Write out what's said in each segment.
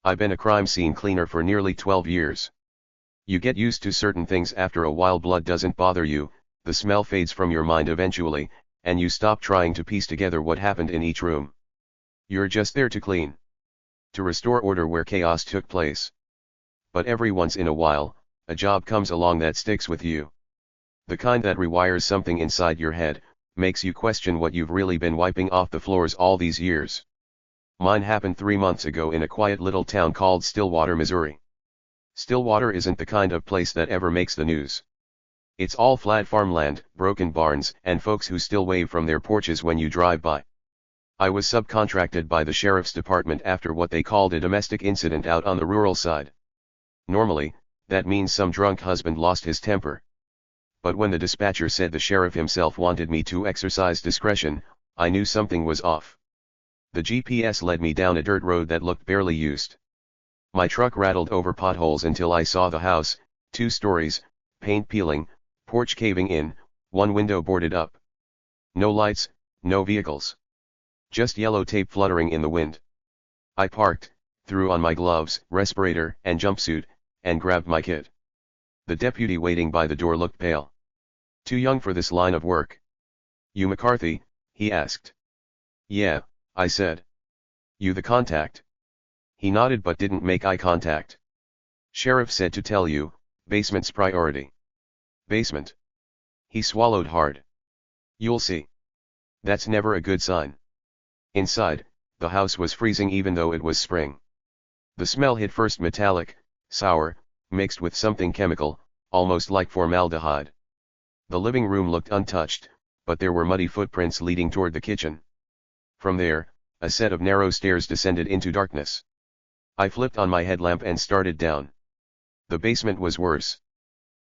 I've been a crime scene cleaner for nearly 12 years. You get used to certain things after a while. Blood doesn't bother you, the smell fades from your mind eventually, and you stop trying to piece together what happened in each room. You're just there to clean. To restore order where chaos took place. But every once in a while, a job comes along that sticks with you. The kind that rewires something inside your head, makes you question what you've really been wiping off the floors all these years. Mine happened 3 months ago in a quiet little town called Stillwater, Missouri. Stillwater isn't the kind of place that ever makes the news. It's all flat farmland, broken barns, and folks who still wave from their porches when you drive by. I was subcontracted by the sheriff's department after what they called a domestic incident out on the rural side. Normally, that means some drunk husband lost his temper. But when the dispatcher said the sheriff himself wanted me to exercise discretion, I knew something was off. The GPS led me down a dirt road that looked barely used. My truck rattled over potholes until I saw the house, 2 stories, paint peeling, porch caving in, 1 window boarded up. No lights, no vehicles. Just yellow tape fluttering in the wind. I parked, threw on my gloves, respirator, and jumpsuit, and grabbed my kit. The deputy waiting by the door looked pale. Too young for this line of work. You McCarthy? He asked. Yeah, I said. You the contact? He nodded but didn't make eye contact. Sheriff said to tell you, basement's priority. Basement. He swallowed hard. You'll see. That's never a good sign. Inside, the house was freezing even though it was spring. The smell hit first metallic, sour, mixed with something chemical, almost like formaldehyde. The living room looked untouched, but there were muddy footprints leading toward the kitchen. From there, a set of narrow stairs descended into darkness. I flipped on my headlamp and started down. The basement was worse.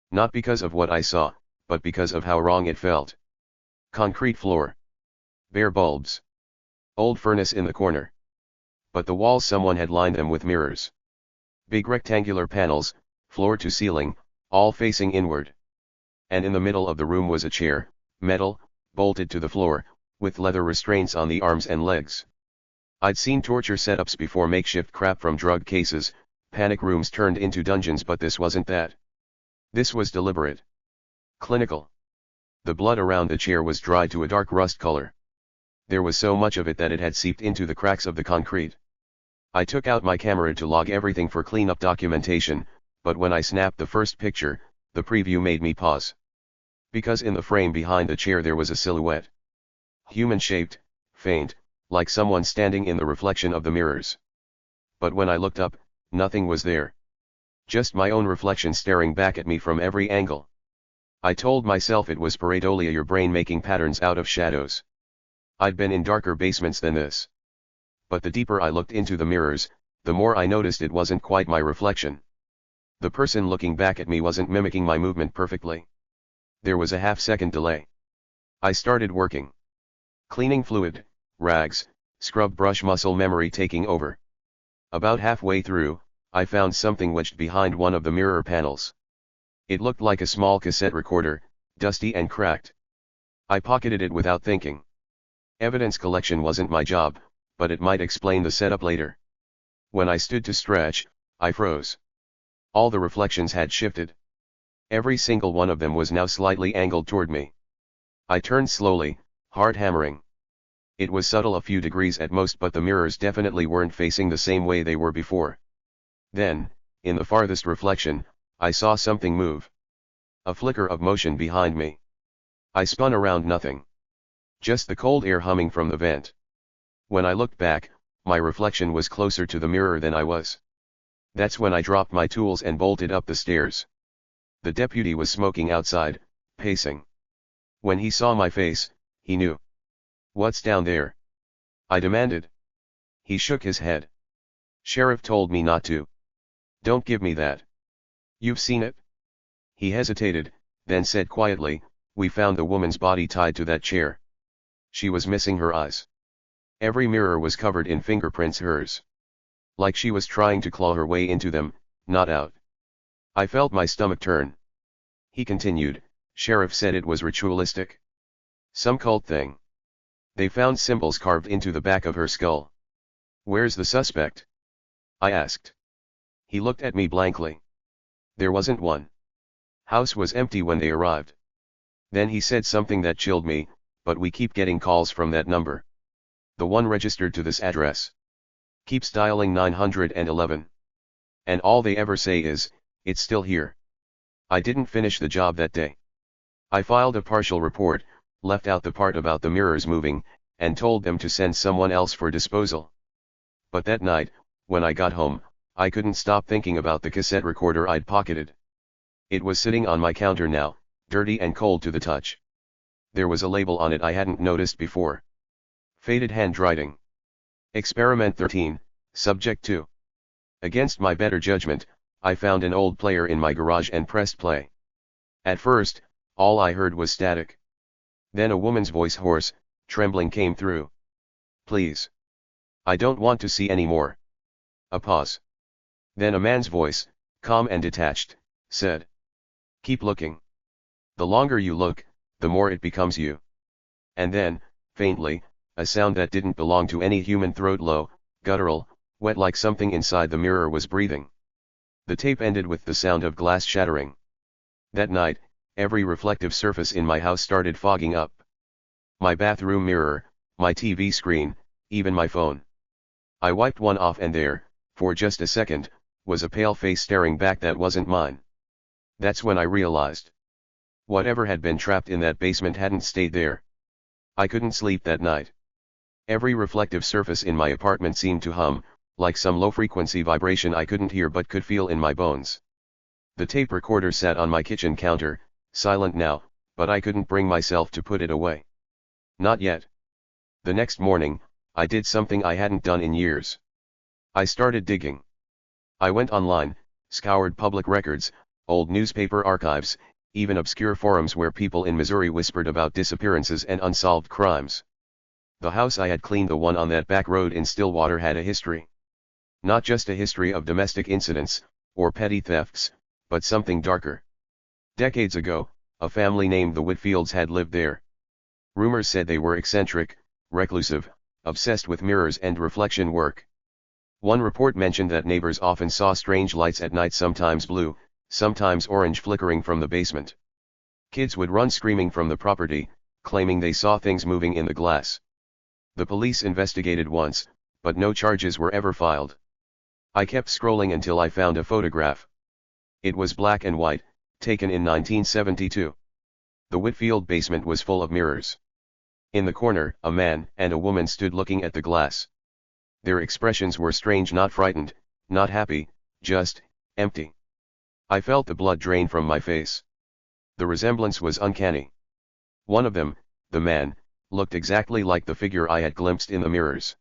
Not because of what I saw, but because of how wrong it felt. Concrete floor. Bare bulbs. Old furnace in the corner. But the walls, someone had lined them with mirrors. Big rectangular panels, floor to ceiling, all facing inward. And in the middle of the room was a chair, metal, bolted to the floor, with leather restraints on the arms and legs. I'd seen torture setups before, makeshift crap from drug cases, panic rooms turned into dungeons, but this wasn't that. This was deliberate. Clinical. The blood around the chair was dry to a dark rust color. There was so much of it that it had seeped into the cracks of the concrete. I took out my camera to log everything for cleanup documentation, but when I snapped the first picture, the preview made me pause. Because in the frame behind the chair there was a silhouette. Human-shaped, faint, like someone standing in the reflection of the mirrors. But when I looked up, nothing was there. Just my own reflection staring back at me from every angle. I told myself it was pareidolia, your brain making patterns out of shadows. I'd been in darker basements than this. But the deeper I looked into the mirrors, the more I noticed it wasn't quite my reflection. The person looking back at me wasn't mimicking my movement perfectly. There was a half-second delay. I started working. Cleaning fluid, rags, scrub brush, muscle memory taking over. About halfway through, I found something wedged behind one of the mirror panels. It looked like a small cassette recorder, dusty and cracked. I pocketed it without thinking. Evidence collection wasn't my job, but it might explain the setup later. When I stood to stretch, I froze. All the reflections had shifted. Every single one of them was now slightly angled toward me. I turned slowly, heart hammering. It was subtle, a few degrees at most, but the mirrors definitely weren't facing the same way they were before. Then, in the farthest reflection, I saw something move. A flicker of motion behind me. I spun around, nothing. Just the cold air humming from the vent. When I looked back, my reflection was closer to the mirror than I was. That's when I dropped my tools and bolted up the stairs. The deputy was smoking outside, pacing. When he saw my face, he knew. "What's down there?" I demanded. He shook his head. "Sheriff told me not to." "Don't give me that. You've seen it?" He hesitated, then said quietly, "We found the woman's body tied to that chair. She was missing her eyes. Every mirror was covered in fingerprints, hers. Like she was trying to claw her way into them, not out." I felt my stomach turn. He continued, "Sheriff said it was ritualistic. Some cult thing. They found symbols carved into the back of her skull." "Where's the suspect?" I asked. He looked at me blankly. There wasn't one. House was empty when they arrived. Then he said something that chilled me, but we keep getting calls from that number. The one registered to this address. Keeps dialing 911. And all they ever say is, it's still here. I didn't finish the job that day. I filed a partial report, left out the part about the mirrors moving, and told them to send someone else for disposal. But that night, when I got home, I couldn't stop thinking about the cassette recorder I'd pocketed. It was sitting on my counter now, dirty and cold to the touch. There was a label on it I hadn't noticed before. Faded handwriting. Experiment 13, Subject 2. Against my better judgment, I found an old player in my garage and pressed play. At first, all I heard was static. Then a woman's voice, hoarse, trembling, came through. Please. I don't want to see any more. A pause. Then a man's voice, calm and detached, said. Keep looking. The longer you look, the more it becomes you. And then, faintly, a sound that didn't belong to any human throat, low, guttural, wet, like something inside the mirror was breathing. The tape ended with the sound of glass shattering. That night, every reflective surface in my house started fogging up. My bathroom mirror, my TV screen, even my phone. I wiped one off and there, for just a second, was a pale face staring back that wasn't mine. That's when I realized. Whatever had been trapped in that basement hadn't stayed there. I couldn't sleep that night. Every reflective surface in my apartment seemed to hum, like some low-frequency vibration I couldn't hear but could feel in my bones. The tape recorder sat on my kitchen counter, silent now, but I couldn't bring myself to put it away. Not yet. The next morning, I did something I hadn't done in years. I started digging. I went online, scoured public records, old newspaper archives, even obscure forums where people in Missouri whispered about disappearances and unsolved crimes. The house I had cleaned, the one on that back road in Stillwater, had a history. Not just a history of domestic incidents, or petty thefts, but something darker. Decades ago, a family named the Whitfields had lived there. Rumors said they were eccentric, reclusive, obsessed with mirrors and reflection work. One report mentioned that neighbors often saw strange lights at night, sometimes blue, sometimes orange, flickering from the basement. Kids would run screaming from the property, claiming they saw things moving in the glass. The police investigated once, but no charges were ever filed. I kept scrolling until I found a photograph. It was black and white, taken in 1972. The Whitfield basement was full of mirrors. In the corner, a man and a woman stood looking at the glass. Their expressions were strange, not frightened, not happy, just empty. I felt the blood drain from my face. The resemblance was uncanny. One of them, the man, looked exactly like the figure I had glimpsed in the mirrors.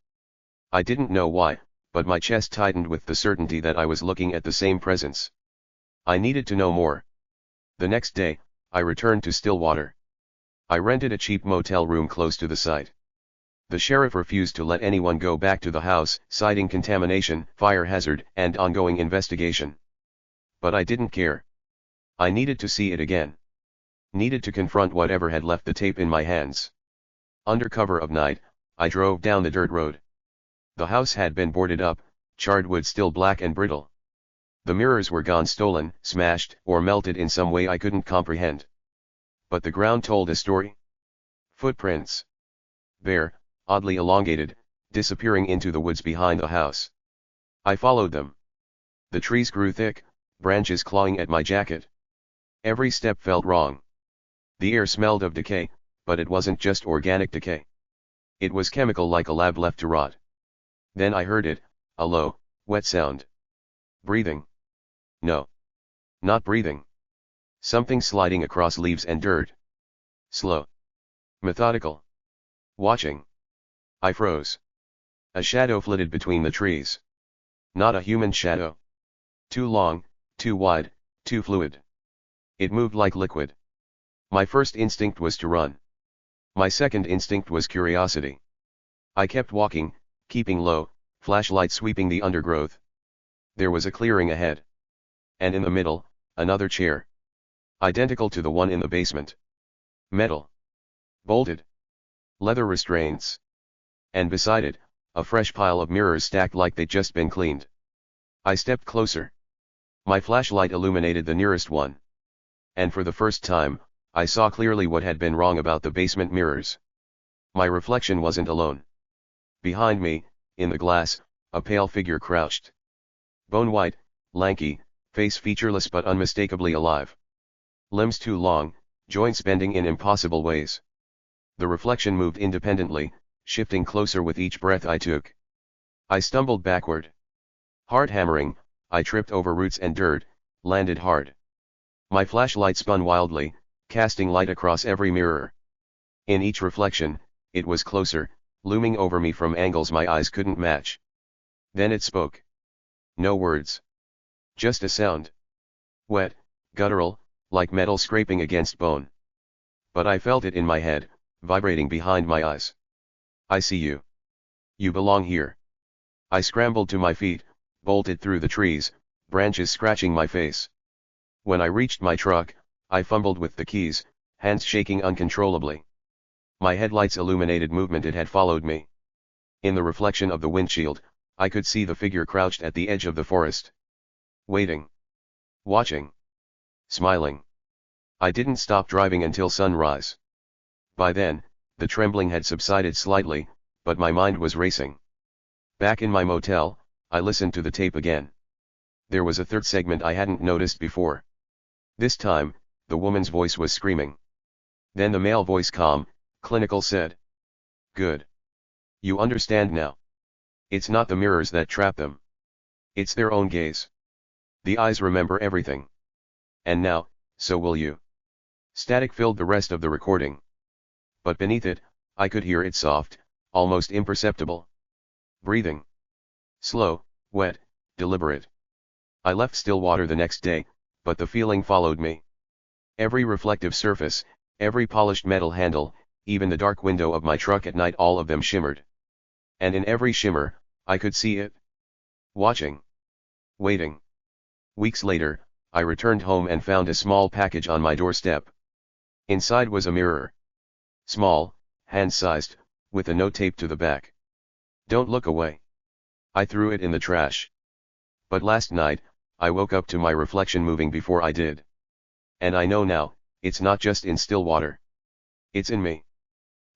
I didn't know why, but my chest tightened with the certainty that I was looking at the same presence. I needed to know more. The next day, I returned to Stillwater. I rented a cheap motel room close to the site. The sheriff refused to let anyone go back to the house, citing contamination, fire hazard, and ongoing investigation. But I didn't care. I needed to see it again. Needed to confront whatever had left the tape in my hands. Under cover of night, I drove down the dirt road. The house had been boarded up, charred wood still black and brittle. The mirrors were gone, stolen, smashed, or melted in some way I couldn't comprehend. But the ground told a story. Footprints. Bare, oddly elongated, disappearing into the woods behind the house. I followed them. The trees grew thick, branches clawing at my jacket. Every step felt wrong. The air smelled of decay, but it wasn't just organic decay. It was chemical, like a lab left to rot. Then I heard it, a low, wet sound. Breathing. No. Not breathing. Something sliding across leaves and dirt. Slow. Methodical. Watching. I froze. A shadow flitted between the trees. Not a human shadow. Too long, too wide, too fluid. It moved like liquid. My first instinct was to run. My second instinct was curiosity. I kept walking, keeping low, flashlight sweeping the undergrowth. There was a clearing ahead. And in the middle, another chair. Identical to the one in the basement. Metal. Bolted. Leather restraints. And beside it, a fresh pile of mirrors stacked like they'd just been cleaned. I stepped closer. My flashlight illuminated the nearest one. And for the first time, I saw clearly what had been wrong about the basement mirrors. My reflection wasn't alone. Behind me, in the glass, a pale figure crouched. Bone white, lanky, face featureless but unmistakably alive. Limbs too long, joints bending in impossible ways. The reflection moved independently, shifting closer with each breath I took. I stumbled backward. Hard hammering, I tripped over roots and dirt, landed hard. My flashlight spun wildly, casting light across every mirror. In each reflection, it was closer, looming over me from angles my eyes couldn't match. Then it spoke. No words. Just a sound. Wet, guttural, like metal scraping against bone. But I felt it in my head, vibrating behind my eyes. I see you. You belong here. I scrambled to my feet, bolted through the trees, branches scratching my face. When I reached my truck, I fumbled with the keys, hands shaking uncontrollably. My headlights illuminated movement. It had followed me. In the reflection of the windshield, I could see the figure crouched at the edge of the forest. Waiting. Watching. Smiling. I didn't stop driving until sunrise. By then, the trembling had subsided slightly, but my mind was racing. Back in my motel, I listened to the tape again. There was a third segment I hadn't noticed before. This time, the woman's voice was screaming. Then the male voice, calm, clinical, said, "Good. You understand now. It's not the mirrors that trap them. It's their own gaze. The eyes remember everything. And now, so will you." Static filled the rest of the recording. But beneath it, I could hear it soft, almost imperceptible. Breathing. Slow, wet, deliberate. I left Stillwater the next day, but the feeling followed me. Every reflective surface, every polished metal handle, even the dark window of my truck at night, all of them shimmered. And in every shimmer, I could see it. Watching. Waiting. Weeks later, I returned home and found a small package on my doorstep. Inside was a mirror. Small, hand-sized, with a note taped to the back. "Don't look away." I threw it in the trash. But last night, I woke up to my reflection moving before I did. And I know now, it's not just in Stillwater. It's in me.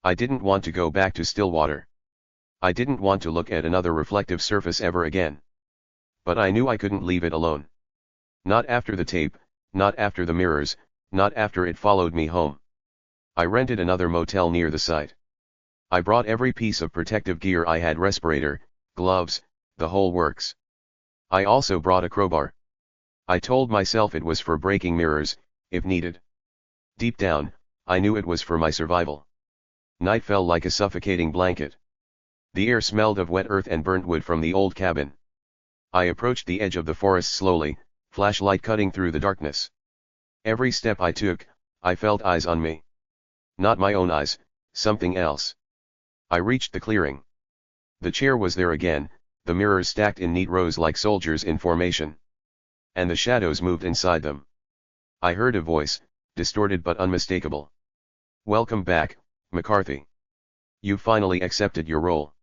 I didn't want to go back to Stillwater. I didn't want to look at another reflective surface ever again. But I knew I couldn't leave it alone. Not after the tape, not after the mirrors, not after it followed me home. I rented another motel near the site. I brought every piece of protective gear I had: respirator, gloves, the whole works. I also brought a crowbar. I told myself it was for breaking mirrors, if needed. Deep down, I knew it was for my survival. Night fell like a suffocating blanket. The air smelled of wet earth and burnt wood from the old cabin. I approached the edge of the forest slowly, flashlight cutting through the darkness. Every step I took, I felt eyes on me. Not my own eyes, something else. I reached the clearing. The chair was there again, the mirrors stacked in neat rows like soldiers in formation. And the shadows moved inside them. I heard a voice, distorted but unmistakable. "Welcome back, McCarthy. You finally accepted your role."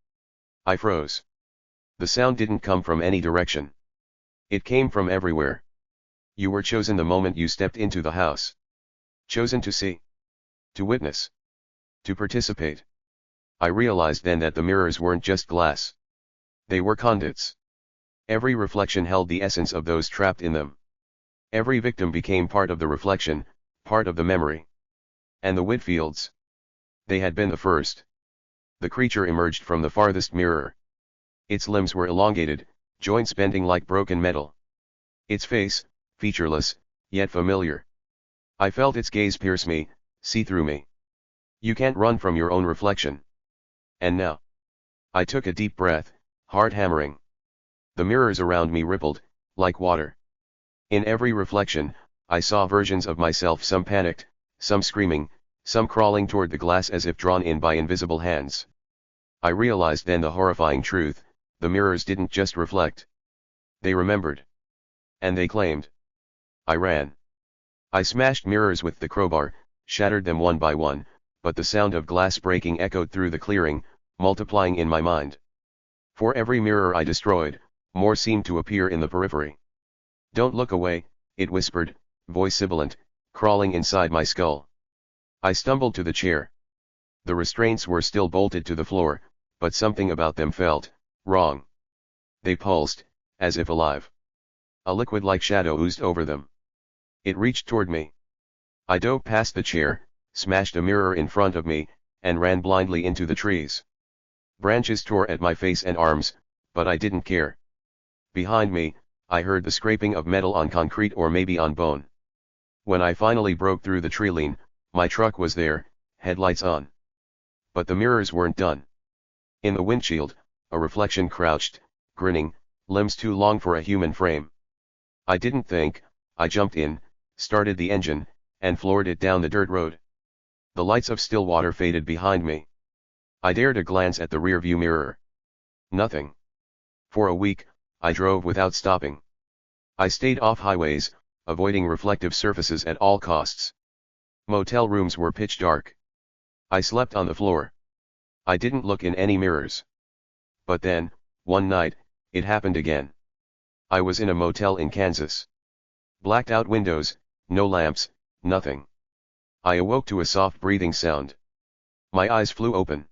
I froze. The sound didn't come from any direction. It came from everywhere. "You were chosen the moment you stepped into the house. Chosen to see. To witness. To participate." I realized then that the mirrors weren't just glass. They were conduits. Every reflection held the essence of those trapped in them. Every victim became part of the reflection, part of the memory. And the Whitfields. They had been the first. The creature emerged from the farthest mirror. Its limbs were elongated, joints bending like broken metal. Its face, featureless, yet familiar. I felt its gaze pierce me, see through me. You can't run from your own reflection. And now. I took a deep breath, heart hammering. The mirrors around me rippled, like water. In every reflection, I saw versions of myself, some panicked, some screaming, some crawling toward the glass as if drawn in by invisible hands. I realized then the horrifying truth: the mirrors didn't just reflect. They remembered. And they claimed. I ran. I smashed mirrors with the crowbar, shattered them one by one, but the sound of glass breaking echoed through the clearing, multiplying in my mind. For every mirror I destroyed, More seemed to appear in the periphery. "Don't look away," it whispered, voice sibilant, crawling inside my skull. I stumbled to the chair. The restraints were still bolted to the floor, but something about them felt wrong. They pulsed, as if alive. A liquid-like shadow oozed over them. It reached toward me. I dove past the chair, smashed a mirror in front of me, and ran blindly into the trees. Branches tore at my face and arms, but I didn't care. Behind me, I heard the scraping of metal on concrete or maybe on bone. When I finally broke through the treeline, my truck was there, headlights on. But the mirrors weren't done. In the windshield, a reflection crouched, grinning, limbs too long for a human frame. I didn't think, I jumped in, started the engine, and floored it down the dirt road. The lights of Stillwater faded behind me. I dared a glance at the rearview mirror. Nothing. For a week, I drove without stopping. I stayed off highways, avoiding reflective surfaces at all costs. Motel rooms were pitch dark. I slept on the floor. I didn't look in any mirrors. But then, one night, it happened again. I was in a motel in Kansas. Blacked out windows, no lamps, nothing. I awoke to a soft breathing sound. My eyes flew open.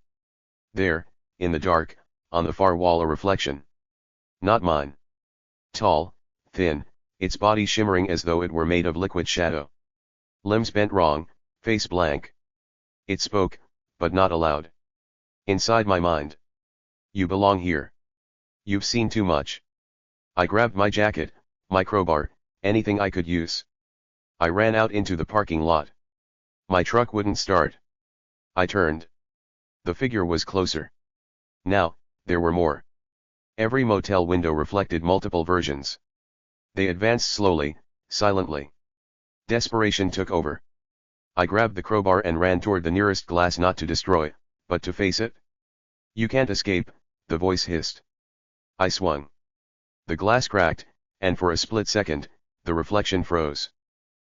There, in the dark, on the far wall a reflection. Not mine. Tall, thin, its body shimmering as though it were made of liquid shadow. Limbs bent wrong, face blank. It spoke, but not aloud. Inside my mind. "You belong here. You've seen too much." I grabbed my jacket, my crowbar, anything I could use. I ran out into the parking lot. My truck wouldn't start. I turned. The figure was closer. Now, there were more. Every motel window reflected multiple versions. They advanced slowly, silently. Desperation took over. I grabbed the crowbar and ran toward the nearest glass, not to destroy, but to face it. "You can't escape," the voice hissed. I swung. The glass cracked, and for a split second, the reflection froze.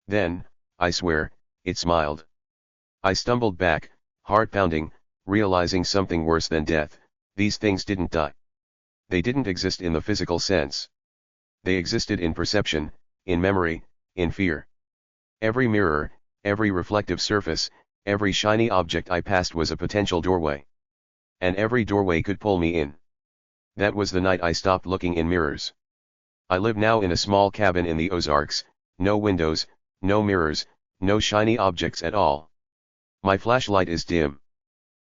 Then, I swear, it smiled. I stumbled back, heart pounding, realizing something worse than death: these things didn't die. They didn't exist in the physical sense. They existed in perception, in memory, in fear. Every mirror, every reflective surface, every shiny object I passed was a potential doorway. And every doorway could pull me in. That was the night I stopped looking in mirrors. I live now in a small cabin in the Ozarks, no windows, no mirrors, no shiny objects at all. My flashlight is dim.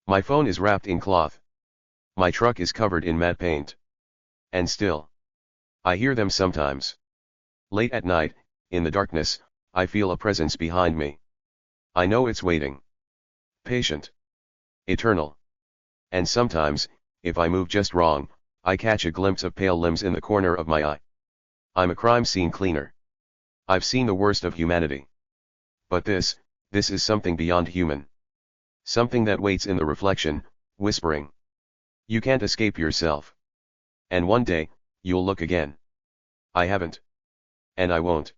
My phone is wrapped in cloth. My truck is covered in matte paint. And still, I hear them sometimes. Late at night, in the darkness, I feel a presence behind me. I know it's waiting. Patient. Eternal. And sometimes, if I move just wrong, I catch a glimpse of pale limbs in the corner of my eye. I'm a crime scene cleaner. I've seen the worst of humanity. But this is something beyond human. Something that waits in the reflection, whispering. You can't escape yourself. And one day, you'll look again. I haven't. And I won't.